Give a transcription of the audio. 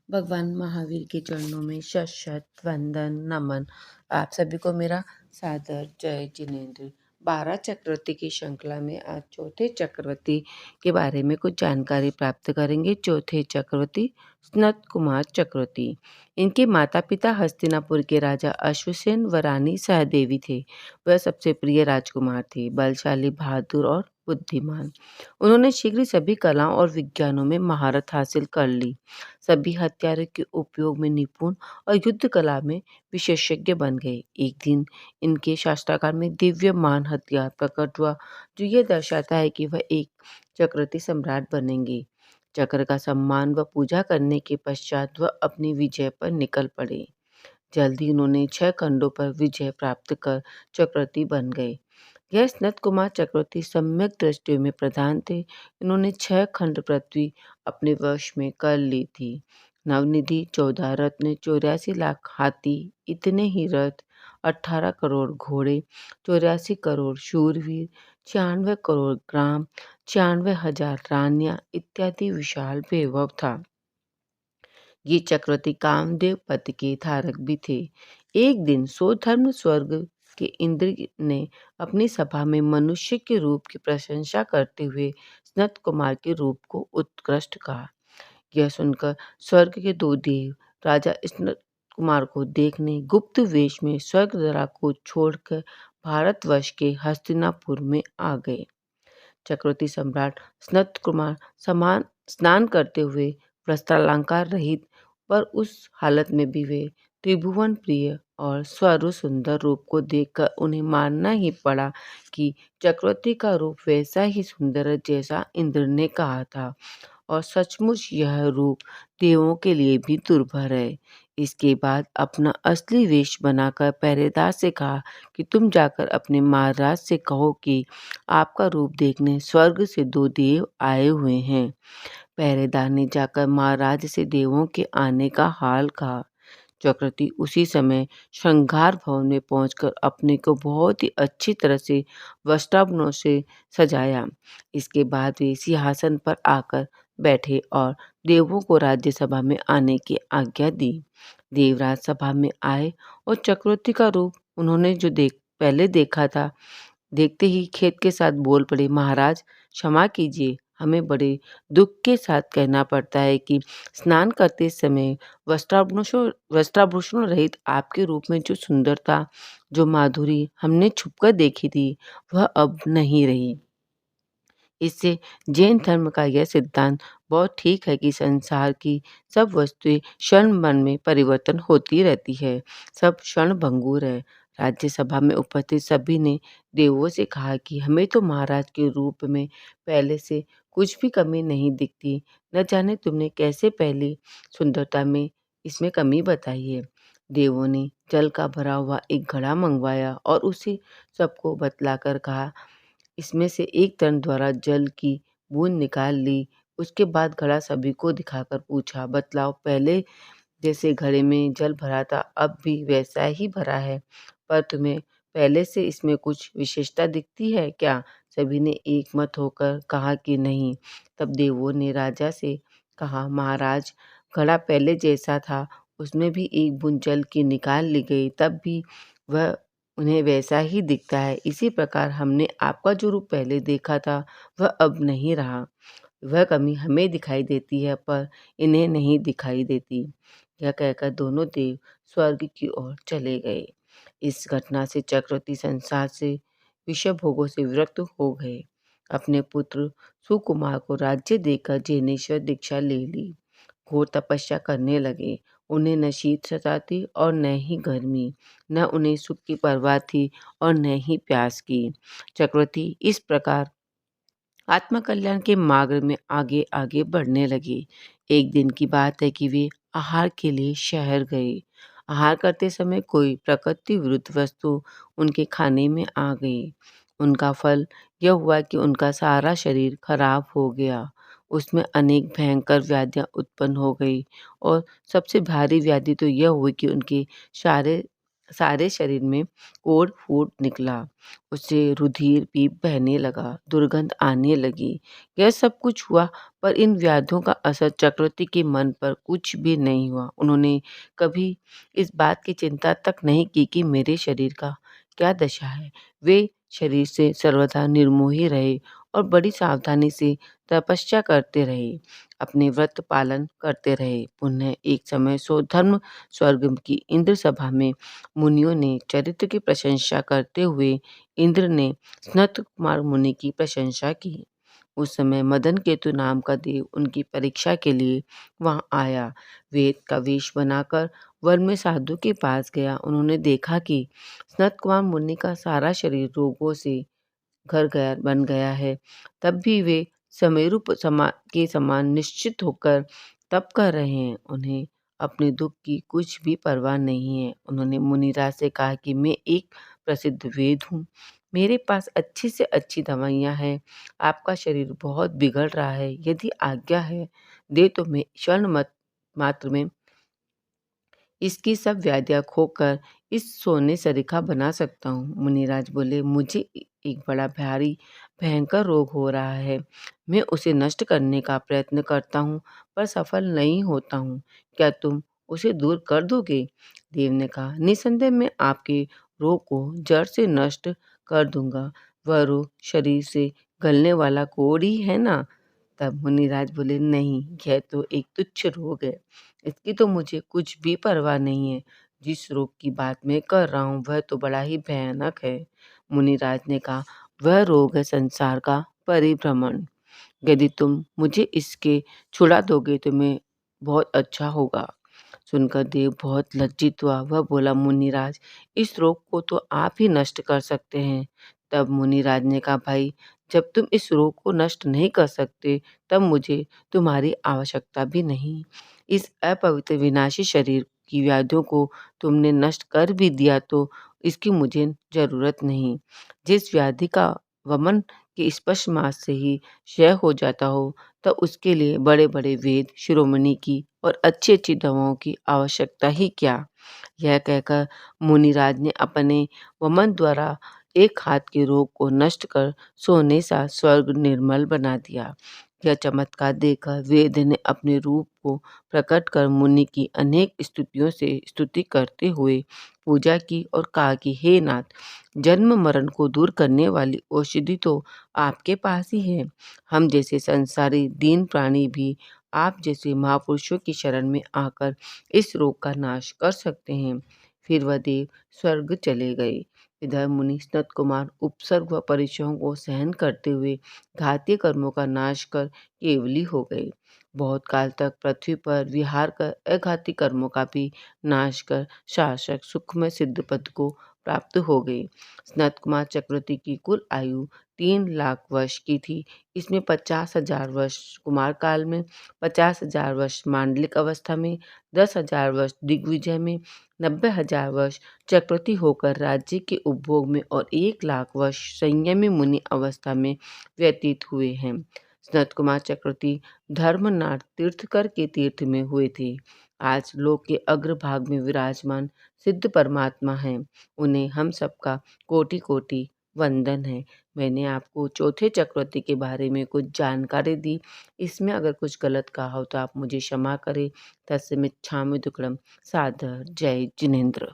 भगवान महावीर के चरणों में शत शत वंदन नमन। आप सभी को मेरा सादर जय जिनेन्द्र। 12 चक्रवर्ती की श्रृंखला में आज चौथे चक्रवर्ती के बारे में कुछ जानकारी प्राप्त करेंगे। चौथे चक्रवर्ती स्नत कुमार चक्रवर्ती। इनके माता पिता हस्तिनापुर के राजा अश्वसेन व रानी सहदेवी थे। वह सबसे प्रिय राजकुमार थे, बलशाली, बहादुर और बुद्धिमान। उन्होंने शीघ्र ही सभी कलाओं और विज्ञानों में महारत हासिल कर ली। सभी हथियारों के उपयोग में निपुण और युद्ध कला में विशेषज्ञ बन गए। एक दिन इनके शास्त्रागार में दिव्यमान हथियार प्रकट हुआ, जो यह दर्शाता है कि वह एक चक्रवर्ती सम्राट बनेंगे। चक्र का सम्मान व पूजा करने के पश्चात वह अपनी विजय पर निकल पड़े। जल्द ही उन्होंने 6 खंडों पर विजय प्राप्त कर चक्रवर्ती बन गए। यह स्नत कुमार चक्रवर्ती सम्यक दृष्टियों में प्रधान थे। इन्होंने 6 खंड पृथ्वी अपने वश में कर ली थी। नवनिधि, 14 रत्न, 84 लाख हाथी, इतने ही रथ, 18 करोड़ घोड़े, 84 करोड़ शूरवीर, 96 करोड़ ग्राम, 96,000 रानियां इत्यादि विशाल वैभव था। ये चक्रवर्ती कामदेव पद के धारक भी थे। एक दिन स्वधर्म स्वर्ग के इंद्र ने अपनी सभा में मनुष्य के रूप की प्रशंसा करते हुए स्नत कुमार के रूप को उत्कृष्ट कहा। यह सुनकर स्वर्ग के 2 देव राजा स्नत कुमार को देखने गुप्त वेश में स्वर्गधरा को छोड़कर भारतवर्ष के हस्तिनापुर में आ गए। चक्रवर्ती सम्राट स्नत कुमार स्नान करते हुए वस्त्रालंकार रहित, पर उस हालत में भी वे त्रिभुवन प्रिय और स्वरु सुंदर रूप को देखकर उन्हें मानना ही पड़ा कि चक्रवर्ती का रूप वैसा ही सुंदर है जैसा इंद्र ने कहा था, और सचमुच यह रूप देवों के लिए भी दुर्भर है। इसके बाद अपना असली वेश बनाकर पहरेदार से कहा कि तुम जाकर अपने महाराज से कहो कि आपका रूप देखने स्वर्ग से 2 देव आए हुए हैं। पहरेदार ने जाकर महाराज से देवों के आने का हाल कहा। चक्रवर्ती उसी समय श्रृंगार भवन में पहुंचकर अपने को बहुत ही अच्छी तरह से वस्त्राभूषणों से सजाया। इसके बाद वे सिंहासन पर आकर बैठे और देवों को राज्यसभा में आने की आज्ञा दी। देवराज सभा में आए और चक्रवर्ती का रूप उन्होंने जो पहले देखा था, देखते ही खेद के साथ बोल पड़े, महाराज क्षमा कीजिए, हमें बड़े दुख के साथ कहना पड़ता है कि स्नान करते समय वस्त्राभूषण रहित आपके रूप में जो सुंदरता, जो माधुरी हमने छुपकर देखी थी, वह अब नहीं रही। इससे जैन धर्म का यह सिद्धांत बहुत ठीक है कि संसार की सब वस्तुएं क्षण भर में परिवर्तन होती रहती है, सब क्षणभंगुर है। राज्यसभा में उपस्थित सभी ने देवों से कहा कि हमें तो महाराज के रूप में पहले से कुछ भी कमी नहीं दिखती, न जाने तुमने कैसे पहली सुंदरता में इसमें कमी बताई है। देवों ने जल का भरा हुआ एक घड़ा मंगवाया और उसे सबको बतलाकर कहा, इसमें से एक तन द्वारा जल की बूंद निकाल ली। उसके बाद घड़ा सभी को दिखाकर पूछा, बतलाओ, पहले जैसे घड़े में जल भरा था अब भी वैसा ही भरा है, पर तुम्हें पहले से इसमें कुछ विशेषता दिखती है क्या? सभी ने एक मत होकर कहा कि नहीं। तब देवों ने राजा से कहा, महाराज, घड़ा पहले जैसा था, उसमें भी एक बूंद जल की निकाल ली गई, तब भी वह उन्हें वैसा ही दिखता है। इसी प्रकार हमने आपका जो रूप पहले देखा था वह अब नहीं रहा। वह कमी हमें दिखाई देती है, पर इन्हें नहीं दिखाई देती। यह कहकर दोनों देव स्वर्ग की ओर चले गए। इस घटना से चक्रवर्ती संसार से विषय भोगों से विरक्त हो गए। अपने पुत्र सुकुमार को राज्य देकर जैनेश्वर दीक्षा ले ली। घोर तपस्या करने लगे। उन्हें न शीत सताती और न ही गर्मी, न उन्हें सुख की परवाह थी और न ही प्यास की। चक्रवर्ती इस प्रकार आत्मकल्याण के मार्ग में आगे आगे बढ़ने लगे। एक दिन की बात है कि वे आहार के लिए शहर गए। आहार करते समय कोई प्रकृति विरुद्ध वस्तु उनके खाने में आ गई। उनका फल यह हुआ कि उनका सारा शरीर खराब हो गया। उसमें अनेक भयंकर व्याधियां उत्पन्न हो गई, और सबसे भारी व्याधि तो यह हुई कि उनके सारे सारे शरीर में कोढ़ फूट निकला। उससे रुधिर भी बहने लगा, दुर्गंध आने लगी। यह सब कुछ हुआ, पर इन व्याधियों का असर चक्रवर्ती के मन पर कुछ भी नहीं हुआ। उन्होंने कभी इस बात की चिंता तक नहीं की कि मेरे शरीर का क्या दशा है। वे शरीर से सर्वथा निर्मोही रहे और बड़ी सावधानी से तपस्या करते रहे, अपने व्रत पालन करते रहे। पुनः एक समय स्वधर्म स्वर्ग की इंद्र सभा में मुनियों ने चरित्र की प्रशंसा करते हुए इंद्र ने सनत कुमार मुनि की प्रशंसा की। उस समय मदन केतु नाम का देव उनकी परीक्षा के लिए वहां आया। वेद का वेश बनाकर वन में साधु के पास गया। उन्होंने देखा कि सनत कुमार मुनि का सारा शरीर रोगों से घर गया बन गया है। तब भी वे समेरु के समान निश्चित होकर तप कर रहे हैं। उन्हें अपने दुख की कुछ भी परवाह नहीं है। उन्होंने मुनिराज से कहा कि मैं एक प्रसिद्ध वेद हूँ, मेरे पास अच्छी से अच्छी दवाइयाँ हैं। आपका शरीर बहुत बिगड़ रहा है, यदि आज्ञा है दे तो मैं क्षण मत मात्र में इसकी सब व्याधियाँ खोकर इस सोने सरीखा बना सकता हूँ। मुनिराज बोले, मुझे एक बड़ा भारी भयंकर रोग हो रहा है। मैं उसे नष्ट करने का प्रयत्न करता हूँ, पर सफल नहीं होता हूँ। क्या तुम उसे दूर कर दोगे? देव ने कहा, निसंदेह मैं आपके रोग को जड़ से नष्ट कर दूंगा। वह रोग शरीर से गलने वाला कोढ़ ही है ना? तब मुनिराज बोले, नहीं, यह तो एक तुच्छ रोग है, इसकी तो मुझे कुछ भी परवाह नहीं है। जिस रोग की बात मैं कर रहा हूँ वह तो बड़ा ही भयानक है। मुनिराज ने कहा, वह रोग है संसार का परिभ्रमण। यदि तुम मुझे इसके छुड़ा दोगे तो मैं बहुत अच्छा होगा। सुनकर देव बहुत लज्जित हुआ। वह बोला, मुनिराज, इस रोग को तो आप ही नष्ट कर सकते हैं। तब मुनिराज ने कहा, भाई, जब तुम इस रोग को नष्ट नहीं कर सकते तब मुझे तुम्हारी आवश्यकता भी नहीं। इस अपवित्र विनाशी शरीर की व्याधियों को तुमने नष्ट कर भी दिया तो इसकी मुझे जरूरत नहीं। जिस व्याधि का वमन के स्पर्श मास से ही क्षय हो जाता हो, तब उसके लिए बड़े बड़े वेद शिरोमणि की और अच्छी अच्छी दवाओं की आवश्यकता ही क्या। यह कहकर मुनिराज ने अपने वमन द्वारा एक हाथ के रोग को नष्ट कर सोने सा स्वर्ग निर्मल बना दिया। यह चमत्कार देखकर वेद ने अपने रूप को प्रकट कर मुनि की अनेक स्तुतियों से स्तुति करते हुए पूजा की और कहा कि हे नाथ, जन्म मरण को दूर करने वाली औषधि तो आपके पास ही है। हम जैसे संसारी दीन प्राणी भी आप जैसे महापुरुषों की शरण में आकर इस रोग का नाश कर सकते हैं। फिर वह देव स्वर्ग चले गए। इधर मुनि सनत कुमार उपसर्ग व परिचयों को सहन करते हुए घातीय कर्मों का नाश कर केवली हो गए। बहुत काल तक पृथ्वी पर विहार कर अघाती कर्मों का भी नाश कर शासक सुखमय सिद्ध पद को प्राप्त हो गए। सनत कुमार चक्रवर्ती की कुल आयु 3 लाख वर्ष की थी। इसमें 50,000 वर्ष कुमार काल में, 50,000 वर्ष मांडलिक अवस्था में, 10,000 वर्ष दिग्विजय में, 90,000 वर्ष चक्रवर्ती होकर राज्य के उपभोग में और 1 लाख वर्ष संयमी मुनि अवस्था में व्यतीत हुए हैं। सनत कुमार चक्रवर्ती धर्मनाथ तीर्थकर के तीर्थ में हुए थे। आज लोक के अग्रभाग में विराजमान सिद्ध परमात्मा हैं। उन्हें हम सबका कोटि कोटि वंदन है। मैंने आपको चौथे चक्रवर्ती के बारे में कुछ जानकारी दी। इसमें अगर कुछ गलत कहा हो तो आप मुझे क्षमा करें। तस्मिच्छामि दुक्कडम। सादर जय जिनेंद्र।